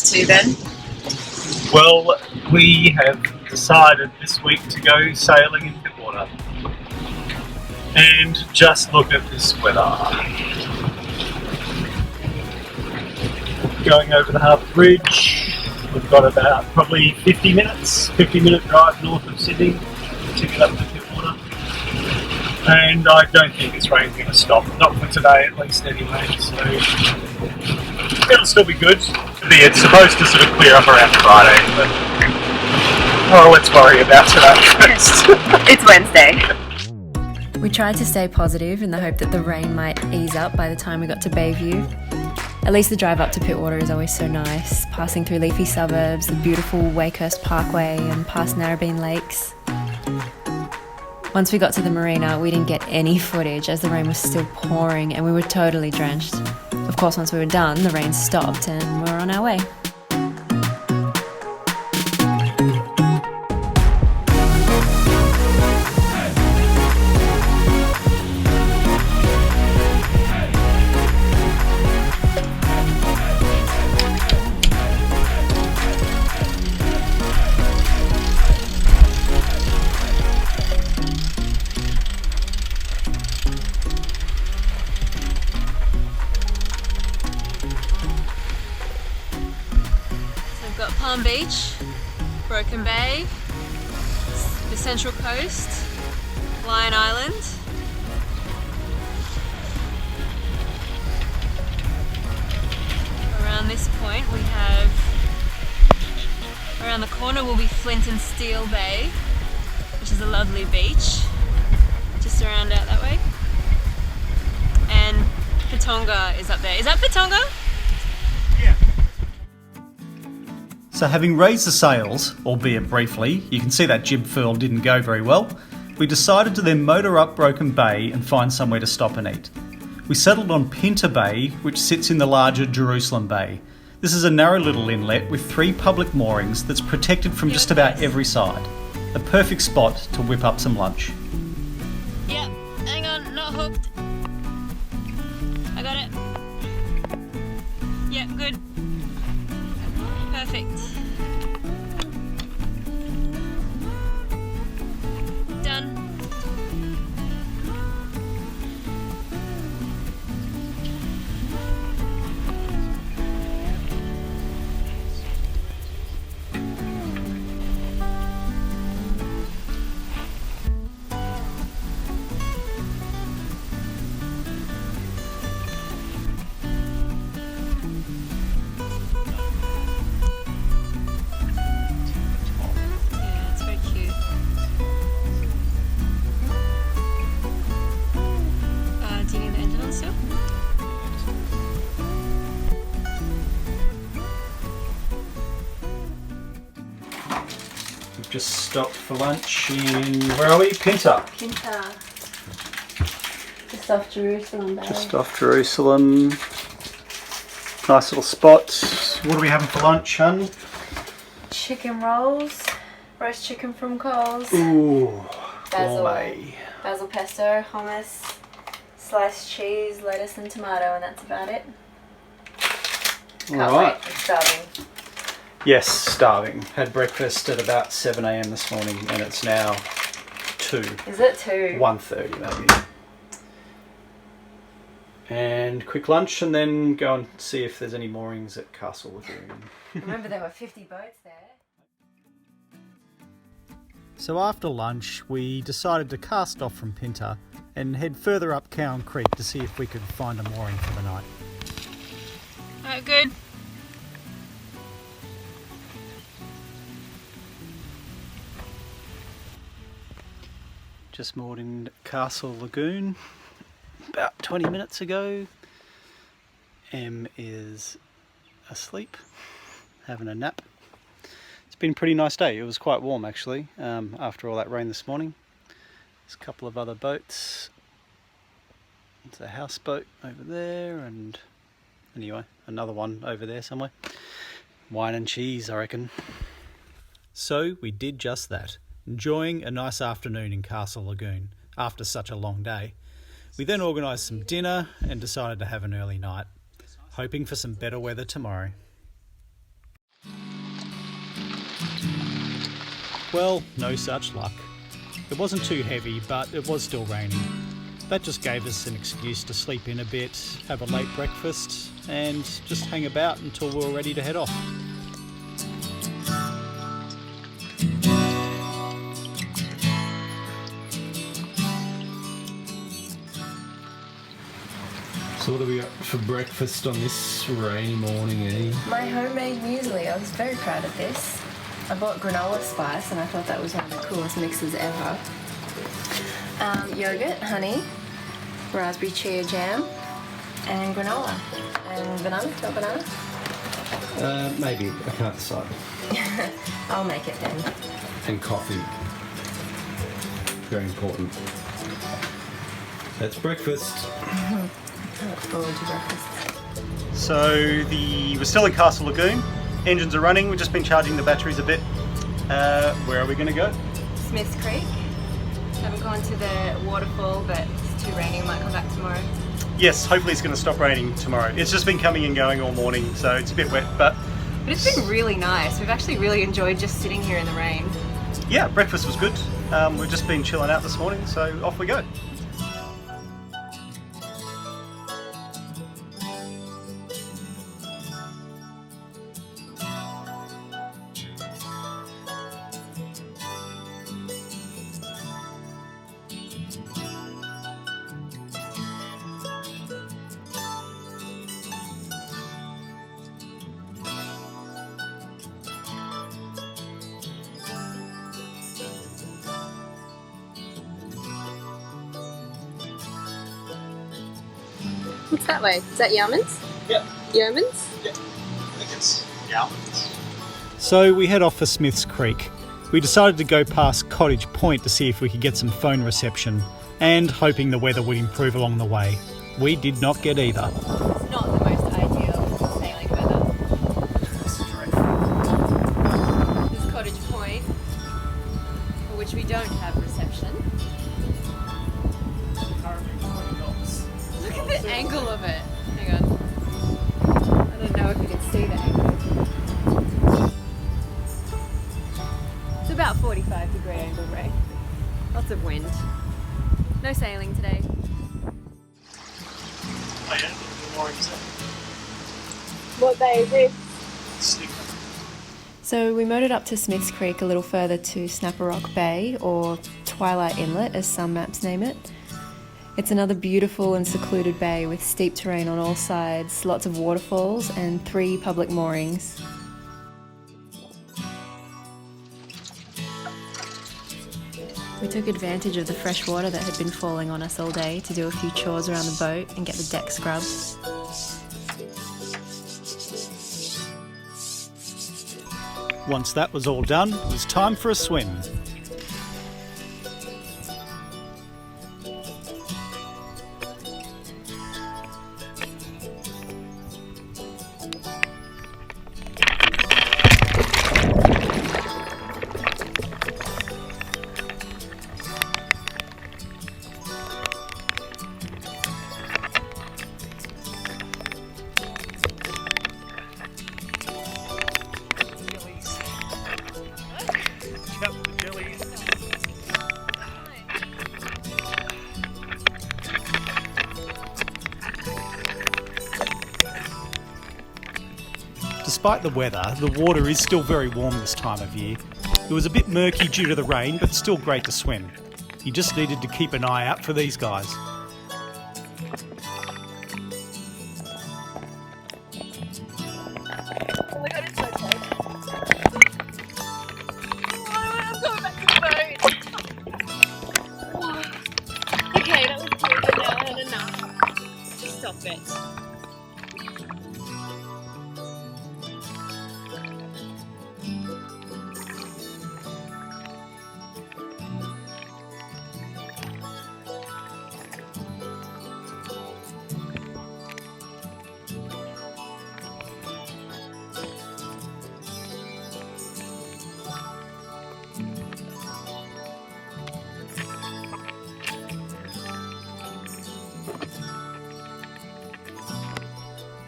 to then? Well, we have decided this week to go sailing in Pittwater. And just look at this weather. Going over the Harbour Bridge. We've got about probably 50 minute drive north of Sydney to get up to Pittwater. And I don't think this rain's going to stop. Not for today at least anyway, so it'll still be good. It's supposed to sort of clear up around Friday, but let's worry about today first. It's Wednesday. We tried to stay positive in the hope that the rain might ease up by the time we got to Bayview. At least the drive up to Pittwater is always so nice, passing through leafy suburbs, the beautiful Wakehurst Parkway and past Narrabeen Lakes. Once we got to the marina, we didn't get any footage as the rain was still pouring and we were totally drenched. Of course, once we were done, the rain stopped and we were on our way. Palm Beach, Broken Bay, the Central Coast, Lion Island. Around this point we have, around the corner will be Flint and Steel Bay, which is a lovely beach, just around out that way. And Patonga is up there. Is that Patonga? So having raised the sails, albeit briefly, you can see that jib furl didn't go very well, we decided to then motor up Broken Bay and find somewhere to stop and eat. We settled on Pinta Bay, which sits in the larger Jerusalem Bay. This is a narrow little inlet with 3 public moorings that's protected from just about every side. A perfect spot to whip up some lunch. Yep, hang on, not hooked. I got it. Yep, good. Perfect. Done. We've just stopped for lunch in, where are we? Pinta. Pinta. Just off Jerusalem Bay. Just off Jerusalem. Nice little spot. What are we having for lunch, hun? Chicken rolls, roast chicken from Coles. Ooh, Basil, gourmet. basil pesto, hummus, sliced cheese, lettuce and tomato, and that's about it. Can't Alright. wait, I'm starving. Yes, starving. Had breakfast at about 7 AM this morning and it's now 2. Is it 2? 1:30 maybe. And quick lunch and then go and see if there's any moorings at Castle Lagoon. Remember there were 50 boats there. So after lunch we decided to cast off from Pinta and head further up Cowan Creek to see if we could find a mooring for the night. Alright, good. Just moored in Castle Lagoon about 20 minutes ago. Em is asleep, having a nap. It's been a pretty nice day. It was quite warm actually after all that rain this morning. There's a couple of other boats. There's a houseboat over there and anyway, another one over there somewhere. Wine and cheese, I reckon. So we did just that. Enjoying a nice afternoon in Castle Lagoon after such a long day. We then organised some dinner and decided to have an early night, hoping for some better weather tomorrow. Well, no such luck. It wasn't too heavy, but it was still raining. That just gave us an excuse to sleep in a bit, have a late breakfast, and just hang about until we were ready to head off. So what are we got for breakfast on this rainy morning, Eddie? My homemade muesli. I was very proud of this. I bought granola spice and I thought that was one of the coolest mixes ever. Yogurt, honey, raspberry chia jam, and granola. And banana. Do you want banana? Maybe. I can't decide. I'll make it then. And coffee. Very important. That's breakfast. I look forward to breakfast. So we're still in Castle Lagoon. Engines are running. We've just been charging the batteries a bit. Where are we going to go? Smith's Creek. Haven't gone to the waterfall, but it's too rainy. I might come back tomorrow. Yes, hopefully it's going to stop raining tomorrow. It's just been coming and going all morning, so it's a bit wet, but it's been really nice. We've actually really enjoyed just sitting here in the rain. yeah, breakfast was good. We've just been chilling out this morning, so off we go. What's that way? Is that Yarmans? Yeah. Yeomans? Yeah. I think it's Yarmans. So we head off for Smith's Creek. We decided to go past Cottage Point to see if we could get some phone reception, and hoping the weather would improve along the way. We did not get either. It's not the most ideal sailing weather. This is Cottage Point, for which we don't have reception. Look at the angle of it. Hang on. I don't know if you can see the angle. It's about 45-degree angle, Ray. Lots of wind. No sailing today. Oh yeah, the moorings there. What bay is this? Stick. So we motored up to Smith's Creek, a little further to Snapperock Bay, or Twilight Inlet as some maps name it. It's another beautiful and secluded bay with steep terrain on all sides, lots of waterfalls and 3 public moorings. We took advantage of the fresh water that had been falling on us all day to do a few chores around the boat and get the deck scrubbed. Once that was all done, it was time for a swim. Despite the weather, the water is still very warm this time of year. It was a bit murky due to the rain, but still great to swim. You just needed to keep an eye out for these guys. Okay, that was good, but now I had enough. Just stop it.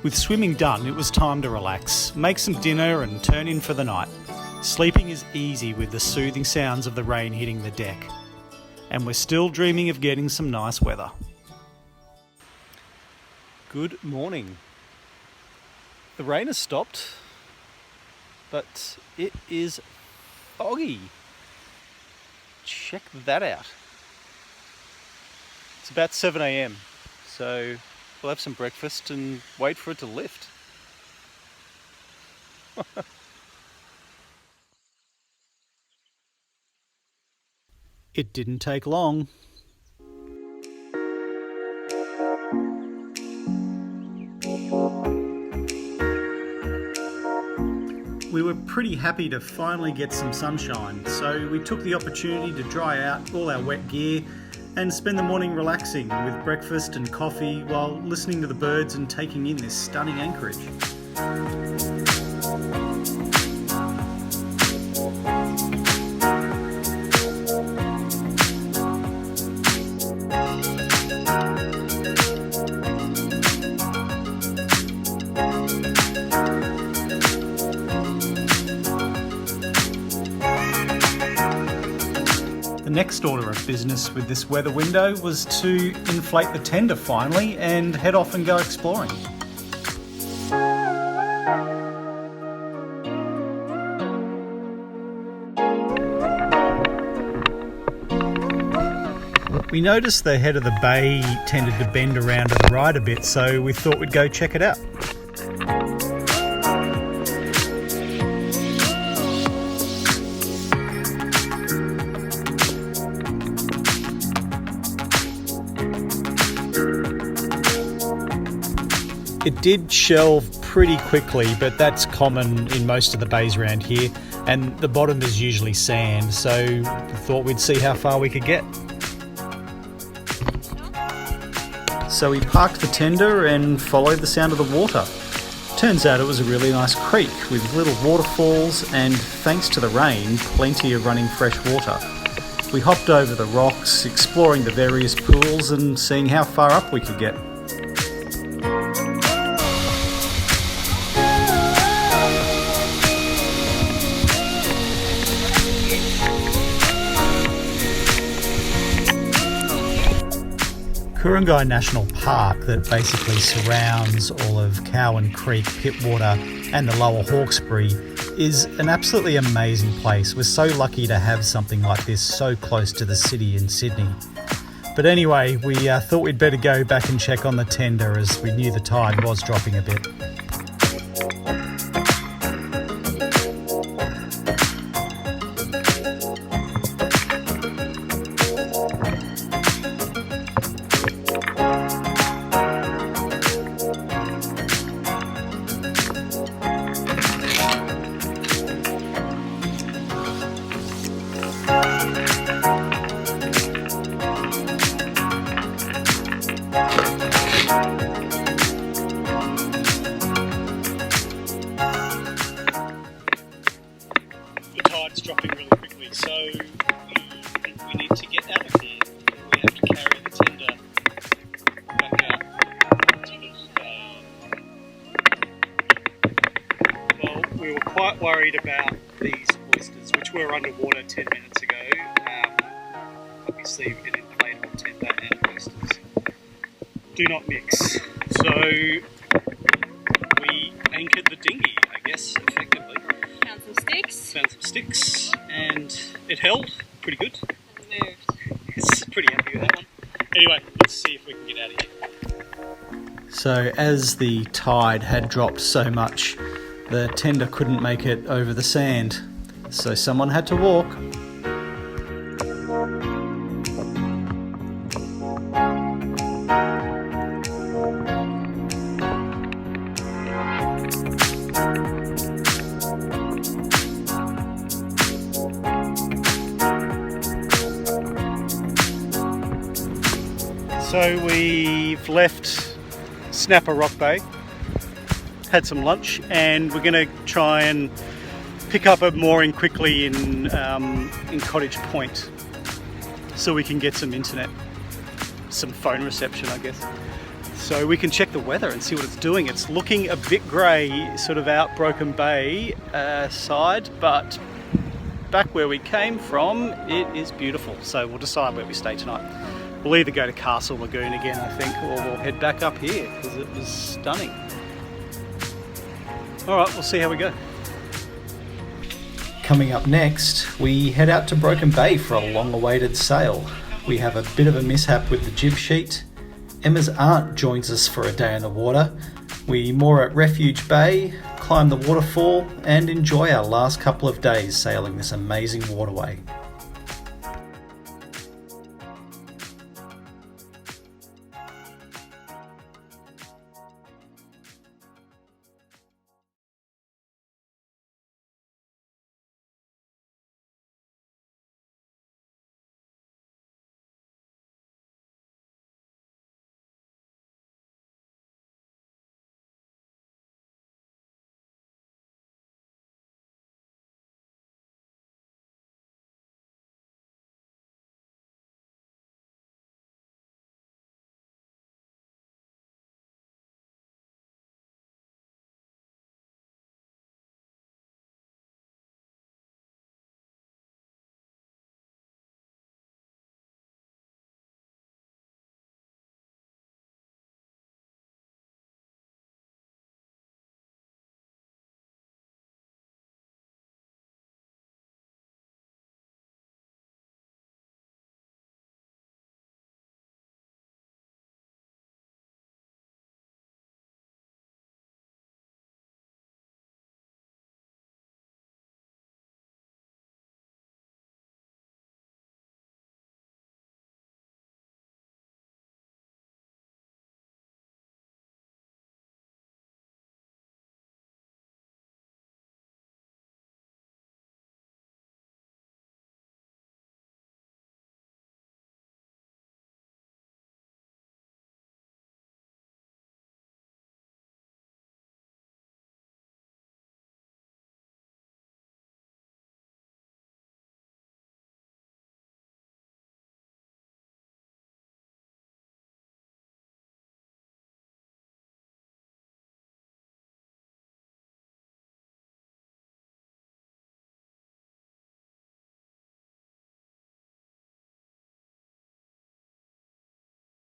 With swimming done, it was time to relax, make some dinner and turn in for the night. Sleeping is easy with the soothing sounds of the rain hitting the deck. And we're still dreaming of getting some nice weather. Good morning. The rain has stopped, but it is foggy. Check that out. It's about 7 a.m, so we'll have some breakfast and wait for it to lift. It didn't take long. We were pretty happy to finally get some sunshine, so we took the opportunity to dry out all our wet gear and spend the morning relaxing with breakfast and coffee while listening to the birds and taking in this stunning anchorage. The next order of business with this weather window was to inflate the tender finally and head off and go exploring. We noticed the head of the bay tended to bend around to the right a bit, so we thought we'd go check it out. It did shelve pretty quickly, but that's common in most of the bays around here, and the bottom is usually sand, so we thought we'd see how far we could get. So we parked the tender and followed the sound of the water. Turns out it was a really nice creek with little waterfalls and, thanks to the rain, plenty of running fresh water. We hopped over the rocks, exploring the various pools and seeing how far up we could get. Ku-ring-gai National Park, that basically surrounds all of Cowan Creek, Pittwater and the lower Hawkesbury, is an absolutely amazing place. We're so lucky to have something like this so close to the city in Sydney. But anyway, we thought we'd better go back and check on the tender as we knew the tide was dropping a bit. Dropping really quickly, so we think we need to get out of here. We have to carry the tender back out to the Well, we were quite worried about these oysters, which were underwater 10 minutes ago. Obviously an inflatable tender and oysters do not mix, so we anchored the dinghy, I guess, effectively. Found some sticks and it held pretty good. It's pretty happy with that one. Anyway, let's see if we can get out of here. So as the tide had dropped so much, the tender couldn't make it over the sand, so someone had to walk. So we've left Snapper Rock Bay, had some lunch, and we're going to try and pick up a mooring quickly in Cottage Point so we can get some internet, some phone reception, I guess. So we can check the weather and see what it's doing. It's looking a bit grey, sort of out Broken Bay side, but back where we came from, it is beautiful. So we'll decide where we stay tonight. We'll either go to Castle Lagoon again, I think, or we'll head back up here because it was stunning. All right, we'll see how we go. Coming up next, we head out to Broken Bay for a long-awaited sail. We have a bit of a mishap with the jib sheet. Emma's aunt joins us for a day in the water. We moor at Refuge Bay, climb the waterfall, and enjoy our last couple of days sailing this amazing waterway.